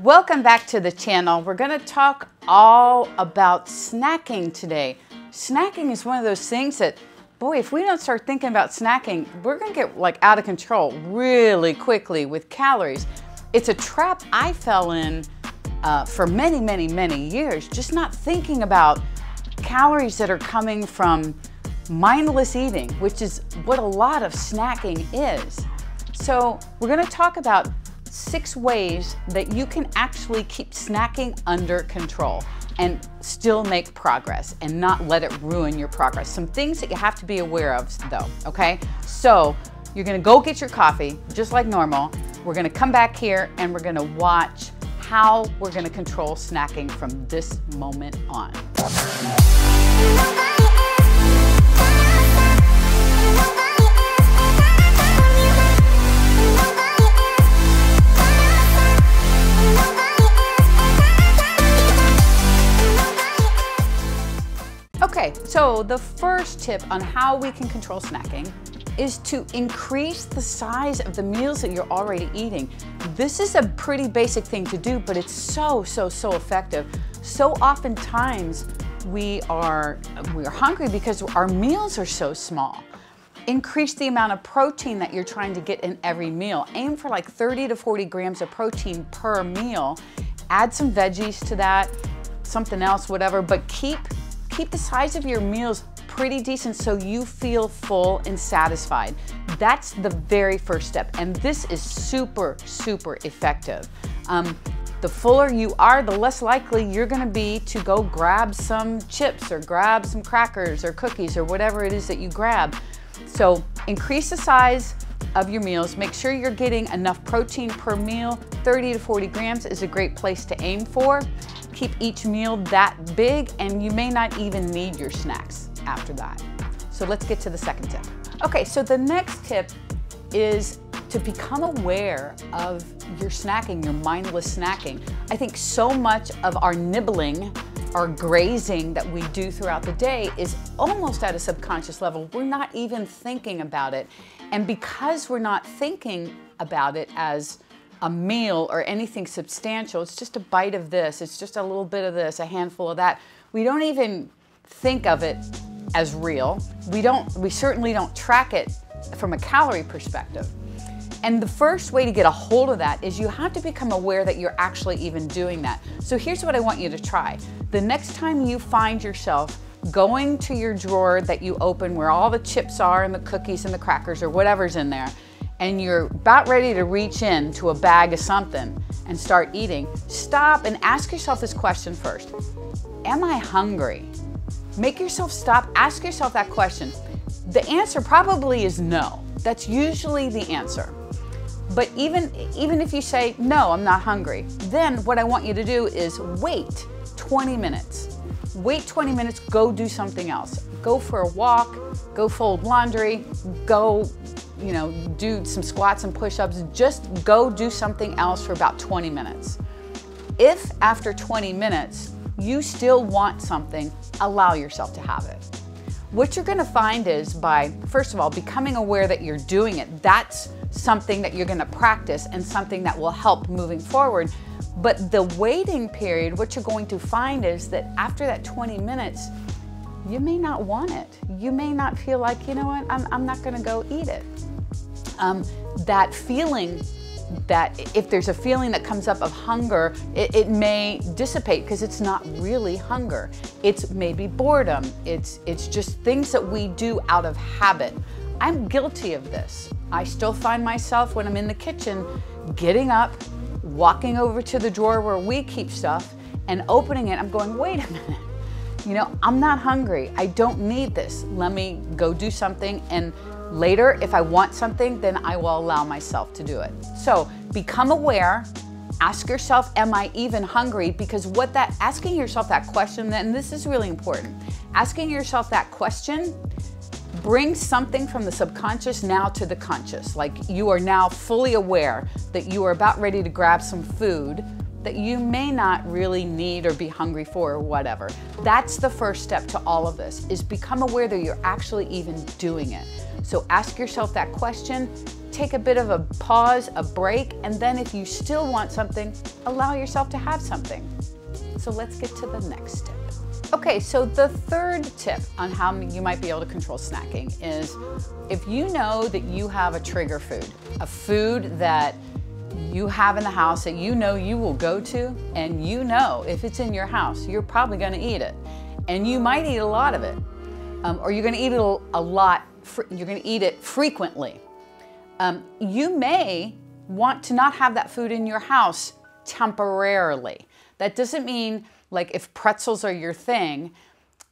Welcome back to the channel. We're going to talk all about snacking today. Snacking is one of those things that, boy, if we don't start thinking about snacking, we're going to get like out of control really quickly with calories. It's a trap I fell in for many years, just not thinking about calories that are coming from mindless eating, which is what a lot of snacking is. So we're going to talk about 6 ways that you can actually keep snacking under control and still make progress and not let it ruin your progress. Some things that you have to be aware of though, okay? So you're gonna go get your coffee just like normal. We're gonna come back here and we're gonna watch how we're gonna control snacking from this moment on. Okay, so the first tip on how we can control snacking is to increase the size of the meals that you're already eating. This is a pretty basic thing to do, but it's so effective. So oftentimes we are hungry because our meals are so small. Increase the amount of protein that you're trying to get in every meal. Aim for like 30 to 40 grams of protein per meal. Add some veggies to that, something else, whatever, but keep the size of your meals pretty decent so you feel full and satisfied. That's the very first step, and this is super effective. The fuller you are, the less likely you're gonna be to go grab some chips or grab some crackers or cookies or whatever it is that you grab. So increase the size of your meals. Make sure you're getting enough protein per meal. 30 to 40 grams is a great place to aim for. Keep each meal that big and you may not even need your snacks after that. So let's get to the second tip. Okay, so the next tip is to become aware of your snacking, your mindless snacking. I think so much of our nibbling, our grazing that we do throughout the day is almost at a subconscious level. We're not even thinking about it. And because we're not thinking about it as a meal or anything substantial, it's just a bite of this, it's just a little bit of this, a handful of that. We don't even think of it as real. We certainly don't track it from a calorie perspective. And the first way to get a hold of that is you have to become aware that you're actually even doing that. So here's what I want you to try. The next time you find yourself going to your drawer that you open where all the chips are and the cookies and the crackers or whatever's in there, and you're about ready to reach in to a bag of something and start eating, stop and ask yourself this question first. Am I hungry? Make yourself stop, ask yourself that question. The answer probably is no. That's usually the answer. But even if you say, no, I'm not hungry, then what I want you to do is wait 20 minutes. Wait 20 minutes, go do something else. Go for a walk, go fold laundry, go do some squats and push-ups. Just go do something else for about 20 minutes. If after 20 minutes you still want something, allow yourself to have it. What you're gonna find is by, first of all, becoming aware that you're doing it. That's something that you're gonna practice and something that will help moving forward. But the waiting period, what you're going to find is that after that 20 minutes, you may not want it. You may not feel like, you know what, I'm not gonna go eat it. That feeling, that if there's a feeling that comes up of hunger, it may dissipate because it's not really hunger. It's maybe boredom. It's just things that we do out of habit. I'm guilty of this. I still find myself when I'm in the kitchen getting up, walking over to the drawer where we keep stuff and opening it. I'm going, wait a minute. I'm not hungry. I don't need this. Let me go do something, and later, if I want something, then I will allow myself to do it. So become aware, ask yourself, am I even hungry? Because asking yourself that question, and this is really important, asking yourself that question brings something from the subconscious now to the conscious. Like you are now fully aware that you are about ready to grab some food that you may not really need or be hungry for or whatever. That's the first step to all of this, is become aware that you're actually even doing it. So ask yourself that question, take a bit of a pause, a break, and then if you still want something, allow yourself to have something. So let's get to the next tip. Okay, so the third tip on how you might be able to control snacking is if you know that you have a trigger food, a food that you have in the house that you know you will go to, and you know if it's in your house, you're probably going to eat it. And you might eat a lot of it, or you're going to eat it a lot, you're going to eat it frequently. You may want to not have that food in your house temporarily. That doesn't mean, like, if pretzels are your thing,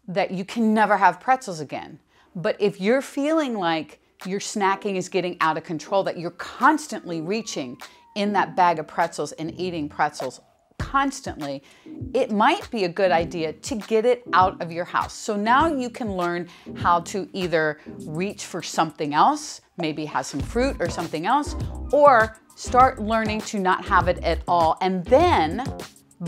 that you can never have pretzels again. But if you're feeling like your snacking is getting out of control, that you're constantly reaching in that bag of pretzels and eating pretzels constantly, it might be a good idea to get it out of your house. So now you can learn how to either reach for something else, maybe have some fruit or something else, or start learning to not have it at all, and then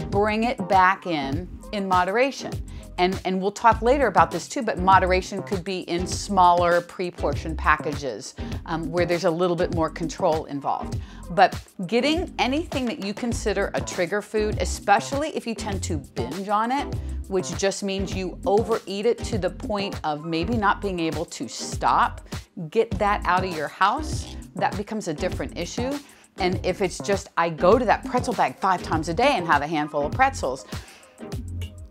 bring it back in moderation. And we'll talk later about this too, but moderation could be in smaller pre-portioned packages where there's a little bit more control involved. But getting anything that you consider a trigger food, especially if you tend to binge on it, which just means you overeat it to the point of maybe not being able to stop, get that out of your house. That becomes a different issue. And if it's just, I go to that pretzel bag 5 times a day and have a handful of pretzels,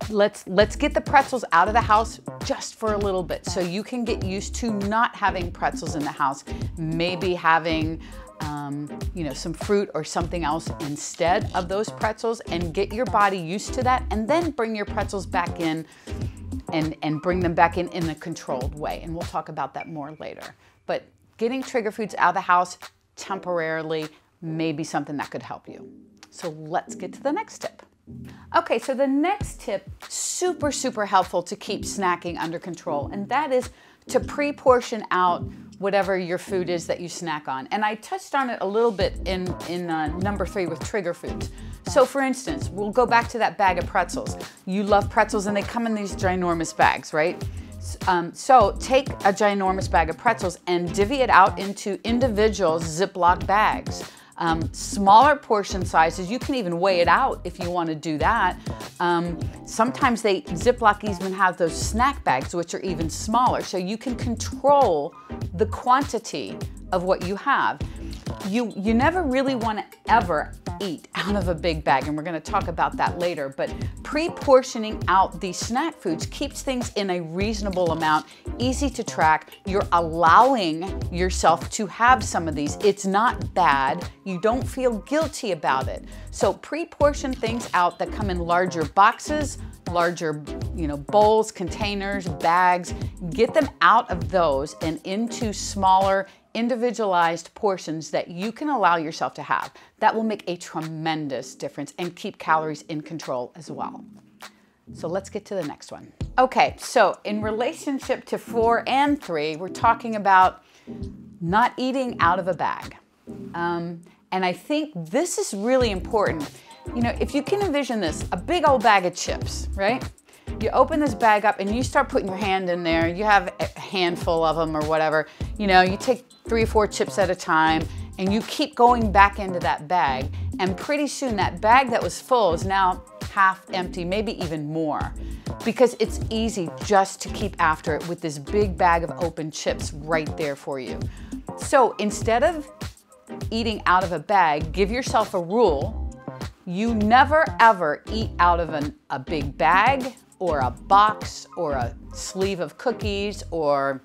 let's get the pretzels out of the house just for a little bit so you can get used to not having pretzels in the house, maybe having some fruit or something else instead of those pretzels, and get your body used to that, and then bring your pretzels back in and bring them back in a controlled way. And we'll talk about that more later. But getting trigger foods out of the house temporarily may be something that could help you. So let's get to the next tip. Okay, so the next tip, super, super helpful to keep snacking under control, and that is to pre-portion out whatever your food is that you snack on. And I touched on it a little bit in number 3 with trigger foods. So for instance, we'll go back to that bag of pretzels. You love pretzels and they come in these ginormous bags, right? So take a ginormous bag of pretzels and divvy it out into individual Ziploc bags. Smaller portion sizes, you can even weigh it out if you want to do that. Sometimes Ziploc even have those snack bags, which are even smaller, so you can control the quantity of what you have. You never really want to ever eat out of a big bag, and we're going to talk about that later, but pre-portioning out these snack foods keeps things in a reasonable amount, easy to track. You're allowing yourself to have some of these. It's not bad. You don't feel guilty about it. So pre-portion things out that come in larger boxes, larger bowls, containers, bags. Get them out of those and into smaller, individualized portions that you can allow yourself to have. That will make a tremendous difference and keep calories in control as well. So let's get to the next one. Okay, so in relationship to 4 and 3, we're talking about not eating out of a bag. And I think this is really important. If you can envision this, a big old bag of chips, right? You open this bag up and you start putting your hand in there. You have a handful of them or whatever. You take 3 or 4 chips at a time and you keep going back into that bag. And pretty soon that bag that was full is now half empty, maybe even more, because it's easy just to keep after it with this big bag of open chips right there for you. So instead of eating out of a bag, give yourself a rule. You never ever eat out of a big bag or a box or a sleeve of cookies or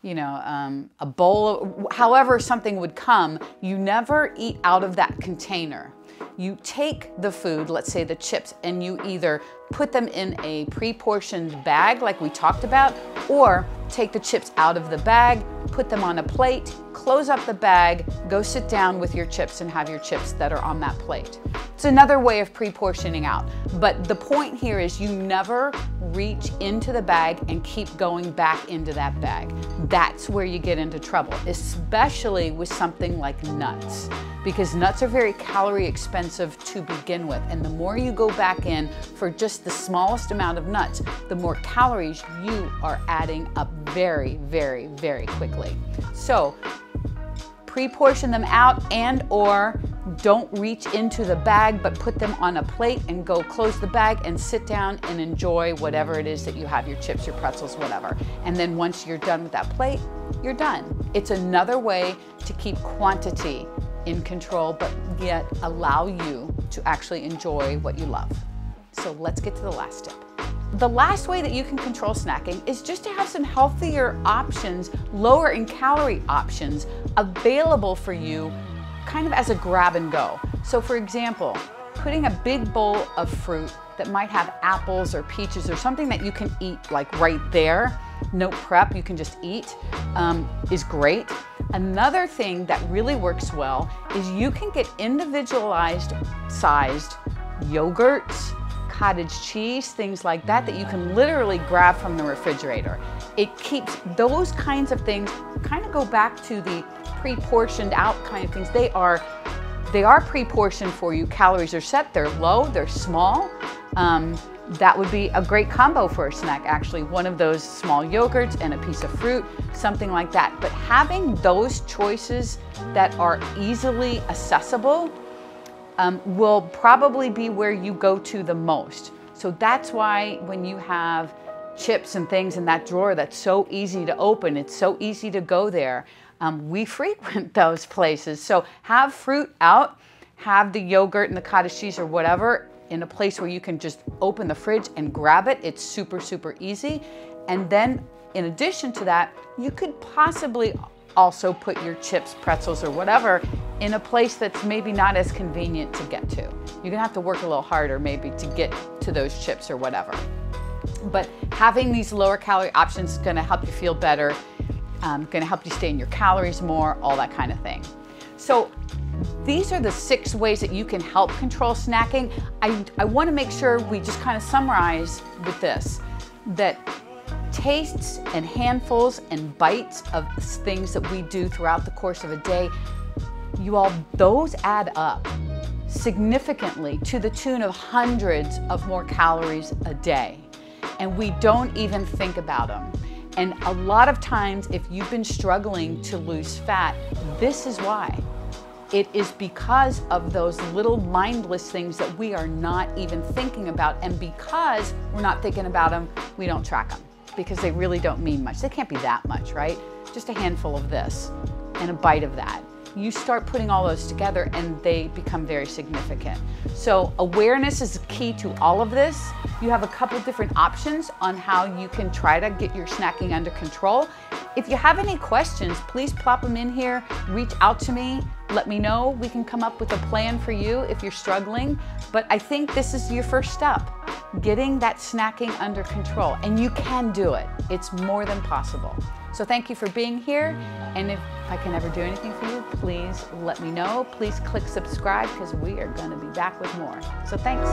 a bowl, however something would come. You never eat out of that container. You take the food, let's say the chips, and you either put them in a pre-portioned bag like we talked about, or take the chips out of the bag, put them on a plate, close up the bag, go sit down with your chips and have your chips that are on that plate. It's another way of pre-portioning out. But the point here is you never reach into the bag and keep going back into that bag. That's where you get into trouble, especially with something like nuts, because nuts are very calorie expensive to begin with. And the more you go back in for just the smallest amount of nuts, the more calories you are adding up very, very, very quickly. So pre-portion them out and or don't reach into the bag, but put them on a plate and go close the bag and sit down and enjoy whatever it is that you have, your chips, your pretzels, whatever. And then once you're done with that plate, you're done. It's another way to keep quantity in control, but yet allow you to actually enjoy what you love. So let's get to the last tip. The last way that you can control snacking is just to have some healthier options, lower in calorie options available for you kind of as a grab and go. So for example, putting a big bowl of fruit that might have apples or peaches or something that you can eat like right there, no prep, you can just eat, is great. Another thing that really works well is you can get individualized sized yogurts, cottage cheese, things like that, that you can literally grab from the refrigerator. It keeps those kinds of things, kind of go back to the pre-portioned out kind of things. They are pre-portioned for you. Calories are set, they're low, they're small. That would be a great combo for a snack, actually. One of those small yogurts and a piece of fruit, something like that. But having those choices that are easily accessible will probably be where you go to the most. So that's why when you have chips and things in that drawer that's so easy to open, it's so easy to go there, we frequent those places. So have fruit out, have the yogurt and the cottage cheese or whatever in a place where you can just open the fridge and grab it. It's super, super easy. And then in addition to that, you could possibly also put your chips, pretzels, or whatever in a place that's maybe not as convenient to get to. You're gonna have to work a little harder maybe to get to those chips or whatever. But having these lower calorie options is gonna help you feel better, gonna help you stay in your calories more, all that kind of thing. So these are the 6 ways that you can help control snacking. I wanna make sure we just kind of summarize with this, that tastes and handfuls and bites of things that we do throughout the course of a day, those add up significantly to the tune of hundreds of more calories a day. And we don't even think about them. And a lot of times, if you've been struggling to lose fat, this is why. It is because of those little mindless things that we are not even thinking about. And because we're not thinking about them, we don't track them, because they really don't mean much. They can't be that much, right? Just a handful of this and a bite of that. You start putting all those together and they become very significant. So awareness is key to all of this. You have a couple different options on how you can try to get your snacking under control. If you have any questions, please plop them in here, reach out to me, let me know. We can come up with a plan for you if you're struggling. But I think this is your first step, getting that snacking under control. And you can do it. It's more than possible. So thank you for being here. And if I can ever do anything for you, please let me know. Please click subscribe, because we are going to be back with more. So thanks.